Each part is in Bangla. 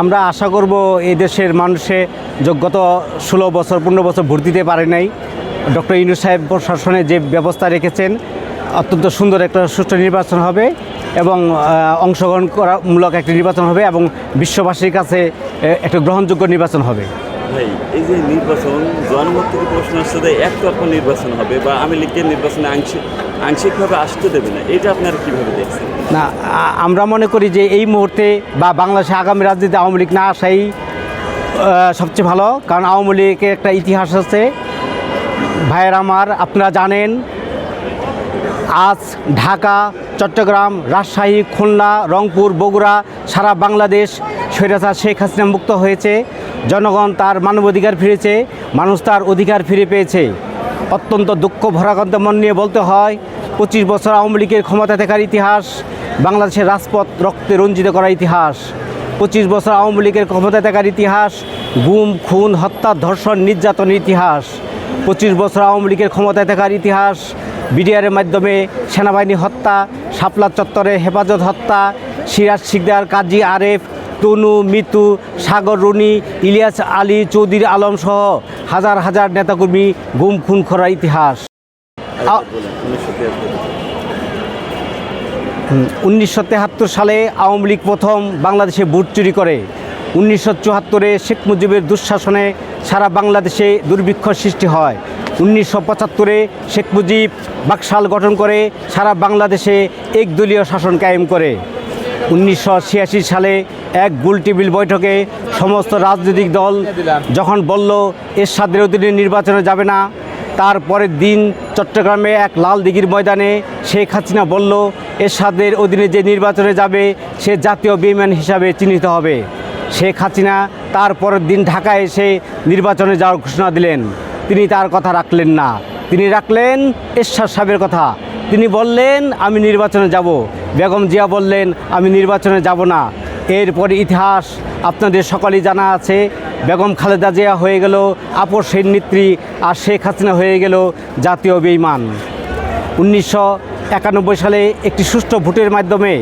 আমরা আশা করব এই দেশের মানুষে গত 16 বছর 15 বছর ভোট দিতে পারে নাই। ডক্টর ইউনূস সাহেব প্রশাসনে যে ব্যবস্থা রেখেছেন অত্যন্ত সুন্দর একটা সুষ্ঠু নির্বাচন হবে এবং অংশগ্রহণ করামূলক একটা নির্বাচন হবে এবং বিশ্ববাসীর কাছে একটা গ্রহণযোগ্য নির্বাচন হবে। ভাই, এই যে নির্বাচন জনমত থেকে প্রশ্ন আসছে যে একতরফা নির্বাচন হবে বা আওয়ামী লীগের নির্বাচনে আংশিকভাবে আসতে দেবে না, এটা আপনারা কীভাবে দেখছেন? না, আমরা মনে করি যে এই মুহূর্তে বা বাংলাদেশে আগামী রাজনীতিতে আওয়ামী লীগ না আসাই সবচেয়ে ভালো, কারণ আওয়ামী লীগের একটা ইতিহাস আছে। ভাইয়ের আমার, আপনারা জানেন আজ ঢাকা, চট্টগ্রাম, রাজশাহী, খুলনা, রংপুর, বগুড়া, সারা বাংলাদেশ স্বৈরাচার শেখ হাসিনা মুক্ত হয়েছে। জনগণ তার মানবাধিকার ফিরেছে, মানুষ তার অধিকার ফিরে পেয়েছে। অত্যন্ত দুঃখ ভরাক্রান্ত মন নিয়ে বলতে হয় 25 বছর আওয়ামী লীগের ক্ষমতা থাকার ইতিহাস, বাংলাদেশের রাজপথ রক্তে রঞ্জিত করার ইতিহাস। 25 বছর আওয়ামী লীগের ক্ষমতা থাকার ইতিহাস, গুম, খুন, হত্যা, ধর্ষণ, নির্যাতনের ইতিহাস। 25 বছর আওয়ামী লীগের ক্ষমতায় থাকার ইতিহাস, বিডিআরের মাধ্যমে সেনাবাহিনী হত্যা, শাপলা চত্বরে হেফাজত হত্যা, সিরাজ শিকদার, কাজী আরেফ, তনু, মিতু, সাগর রুনি, ইলিয়াস আলী, চৌধুরী আলম সহ হাজার হাজার নেতাকর্মী গুম খুন করার ইতিহাস। 1973 সালে আওয়ামী লীগ প্রথম বাংলাদেশে ভোট চুরি করে। 1974-এ শেখ মুজিবের দুঃশাসনে সারা বাংলাদেশে দুর্ভিক্ষ সৃষ্টি হয়। 1975-এ শেখ মুজিব বাকশাল গঠন করে সারা বাংলাদেশে একদলীয় শাসন কায়েম করে। 1986 সালে এক গোলটেবিল বৈঠকে সমস্ত রাজনৈতিক দল যখন বলল এরশাদের অধীনে নির্বাচনে যাবে না, তারপরের দিন চট্টগ্রামে এক লাল দিঘির ময়দানে শেখ হাসিনা বলল এরশাদের অধীনে যে নির্বাচনে যাবে সে জাতীয় বেঈমান হিসাবে চিহ্নিত হবে। শেখ হাসিনা তারপরের দিন ঢাকায় এসে নির্বাচনে যাওয়ার ঘোষণা দিলেন। তিনি তার কথা রাখলেন না, তিনি রাখলেন এরশাদ সাহেবের কথা। তিনি বললেন আমি নির্বাচনে যাব, বেগম জিয়া বললেন আমি নির্বাচনে যাব না। এরপরে ইতিহাস আপনাদের সকলেই জানা আছে। বেগম খালেদা জিয়া হয়ে গেল আপসের নেত্রী, আর শেখ হাসিনা হয়ে গেল জাতীয় বেঈমান। 1991 সালে একটি সুষ্ঠু ভোটের মাধ্যমে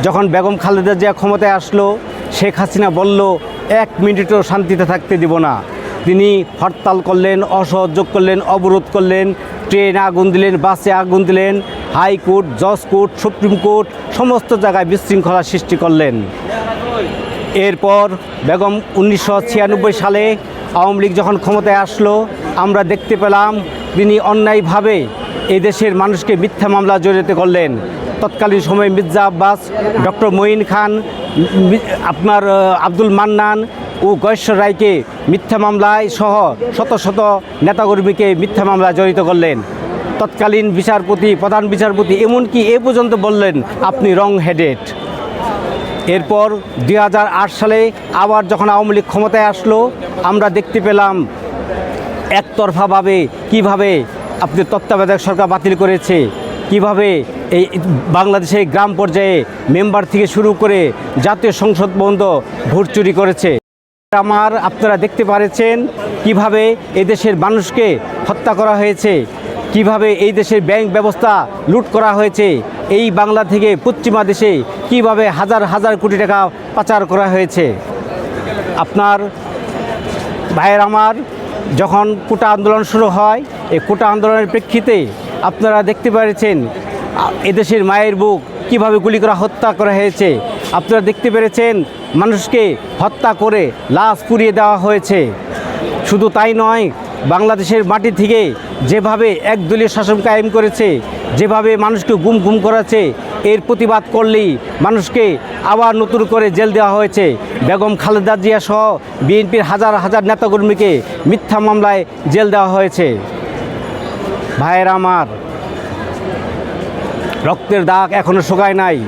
যখন বেগম খালেদা জিয়া ক্ষমতায় আসলো, শেখ হাসিনা বলল 1 মিনিটও শান্তিতে থাকতে দিব না। তিনি হরতাল করলেন, অসহযোগ করলেন, অবরোধ করলেন, ট্রেনে আগুন দিলেন, বাসে আগুন দিলেন, হাইকোর্ট, জজ কোর্ট, সুপ্রিম কোর্ট সমস্ত জায়গায় বিশৃঙ্খলা সৃষ্টি করলেন। এরপর বেগম 1996 সালে আওয়ামী লীগ যখন ক্ষমতায় আসলো, আমরা দেখতে পেলাম তিনি অন্যায়ভাবে এই দেশের মানুষকে মিথ্যা মামলা জড়িত করলেন। তৎকালীন সময়ে মির্জা আব্বাস, ডক্টর মঈন খান, আপনার আব্দুল মান্নান ও গয়েশ্বর রায়কে মিথ্যা মামলায় সহ শত শত নেতাকর্মীকে মিথ্যা মামলায় জড়িত করলেন। তৎকালীন বিচারপতি, প্রধান বিচারপতি এমনকি এ পর্যন্ত বললেন আপনি রং হেডেড। এরপর 2008 সালে আবার যখন আওয়ামী লীগ ক্ষমতায় আসলো, আমরা দেখতে পেলাম একতরফাভাবে কিভাবে আপনি তত্ত্বাবধায়ক সরকার বাতিল করেছে, কিভাবে এই বাংলাদেশে গ্রাম পর্যায়ে মেম্বার থেকে শুরু করে জাতীয় সংসদ পর্যন্ত ভোট চুরি করেছে। আমার আপনারা দেখতে পাচ্ছেন কিভাবে এদেশের মানুষকে হত্যা করা হয়েছে, কিভাবে এই দেশের ব্যাংক ব্যবস্থা লুট করা হয়েছে, এই বাংলা থেকে পশ্চিমা দেশে কিভাবে হাজার হাজার কোটি টাকা পাচার করা হয়েছে। আপনার ভাইয়ের আমার, যখন কোটা আন্দোলন শুরু হয়, এই কোটা আন্দোলনের প্রেক্ষিতে আপনারা দেখতে পেরেছেন এদেশের মায়ের বুক কিভাবে গুলি করা হত্যা করা হয়েছে। আপনারা দেখতে পেরেছেন মানুষকে হত্যা করে লাশ পুড়িয়ে দেওয়া হয়েছে। শুধু তাই নয়, বাংলাদেশের মাটি থেকে যেভাবে একদলীয় শাসন কায়েম করেছে, যেভাবে মানুষকে গুম করাচ্ছে, এর প্রতিবাদ করলেই মানুষকে আবার নতুন করে জেল দেওয়া হয়েছে। বেগম খালেদা জিয়া সহ বিএনপির হাজার হাজার নেতাকর্মীকে মিথ্যা মামলায় জেল দেওয়া হয়েছে। ভাইয়েরা আমার, রক্তের দাগ এখনও শুকায় নাই।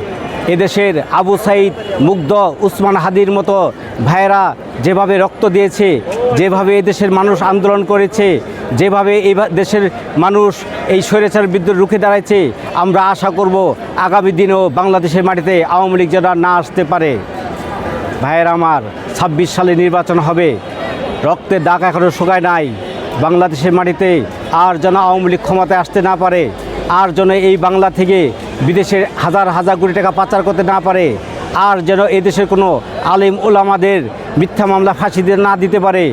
এদেশের আবু সাইদ, মুগ্ধ, উসমান হাদির মতো ভাইয়েরা যেভাবে রক্ত দিয়েছে, যেভাবে এদেশের মানুষ আন্দোলন করেছে, যেভাবে এই দেশের মানুষ এই স্বৈরাচারের বিরুদ্ধে রুখে দাঁড়াচ্ছে, আমরা আশা করব আগামী দিনেও বাংলাদেশের মাটিতে আওয়ামী লীগ যেন না আসতে পারে। ভাইয়েরা আমার, 26 সালে নির্বাচন হবে, রক্তের দাগ এখনও শুকায় নাই। বাংলাদেশের মাটিতে আর যেন আওয়ামী লীগ ক্ষমতায় আসতে না পারে, আর যেন এই বাংলা থেকে বিদেশের হাজার হাজার কোটি টাকা পাচার করতে না পারে, আর যেন এদেশের কোনো আলেম ওলামাদের মিথ্যা মামলা ফাঁসি দিয়ে না দিতে পারে।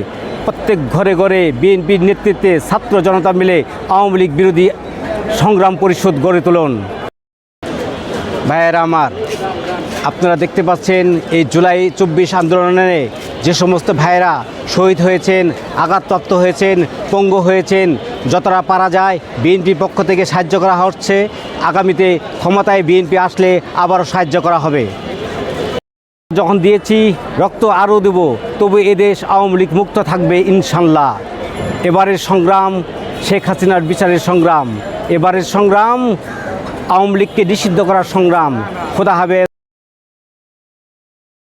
প্রত্যেক ঘরে ঘরে বিএনপির নেতৃত্বে ছাত্র জনতা মিলে আওয়ামী লীগ বিরোধী সংগ্রাম পরিষদ গড়ে তুলুন। ভাইয়েরা আমার, আপনারা দেখতে পাচ্ছেন এই জুলাই 24 আন্দোলনে যে সমস্ত ভাইয়েরা শহীদ হয়েছেন, আঘাতপ্রাপ্ত হয়েছেন, পঙ্গু হয়েছেন, যতটা পারা যায় বিএনপির পক্ষ থেকে সাহায্য করা হচ্ছে। আগামীতে ক্ষমতায় বিএনপি আসলে আবারও সাহায্য করা হবে। যখন দিয়েছি রক্ত আরও দেব, তবু এদেশ আওয়ামী লীগ মুক্ত থাকবে ইনশাল্লাহ। এবারের সংগ্রাম শেখ হাসিনার বিচারের সংগ্রাম, এবারের সংগ্রাম আওয়ামী লীগকে নিষিদ্ধ করার সংগ্রাম। খোদা হাফেজ।